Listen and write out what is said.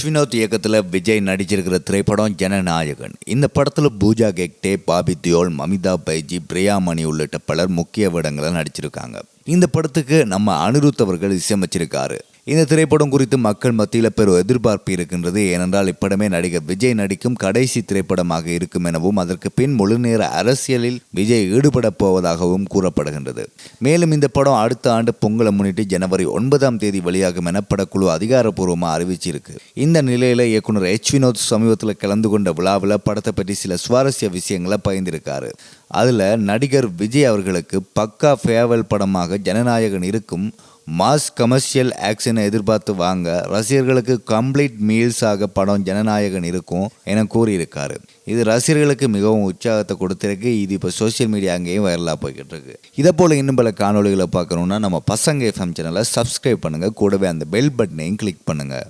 வினோத் இயக்கத்தில் விஜய் நடிச்சிருக்கிற திரைப்படம் ஜனநாயகன். இந்த படத்தில் பூஜா கெக்டே, பாபி தியோல், மமிதா பைஜி, பிரியாமணி உள்ளிட்ட பலர் முக்கிய வேடங்களில் நடிச்சிருக்காங்க. இந்த படத்துக்கு நம்ம அனிருத் அவர்கள் இசையமைச்சிருக்காரு. இந்த திரைப்படம் குறித்து மக்கள் மத்தியில் பெரும் எதிர்பார்ப்பு இருக்கின்றது. ஏனென்றால் இப்படமே நடிகர் விஜய் நடிக்கும் கடைசி திரைப்படமாக இருக்கும் எனவும் அதற்கு பின் முழுநேர அரசியலில் விஜய் ஈடுபட போவதாகவும் கூறப்படுகின்றது. மேலும் இந்த படம் அடுத்த ஆண்டு பொங்கலை முன்னிட்டு ஜனவரி 9 வெளியாகும் என படக்குழு அதிகாரப்பூர்வமாக அறிவிச்சிருக்கு. இந்த நிலையில இயக்குனர் வினோத் சமீபத்தில் கலந்து கொண்ட விழாவில் படத்தை பற்றி சில சுவாரஸ்ய விஷயங்களை பகிர்ந்திருக்காரு. அதில் நடிகர் விஜய் அவர்களுக்கு பக்கா ஃபேவல் படமாக ஜனநாயகன் இருக்கும், மாஸ் கமர்ஷியல் ஆக்ஷனை எதிர்பார்த்து வாங்க, ரசிகர்களுக்கு கம்ப்ளீட் மீல்ஸாக படம் ஜனநாயகன் இருக்கும் என கூறியிருக்காரு. இது ரசிகர்களுக்கு மிகவும் உற்சாகத்தை கொடுத்திருக்கு. இது இப்போ சோசியல் மீடியா அங்கேயும் வைரலாக போய்கிட்டு இருக்கு. இதை போல் இன்னும் பல காணொலிகளை பார்க்கணுன்னா நம்ம பசங்க FM சேனலை சப்ஸ்கிரைப் பண்ணுங்கள். கூடவே அந்த பெல் பட்டனையும் கிளிக் பண்ணுங்கள்.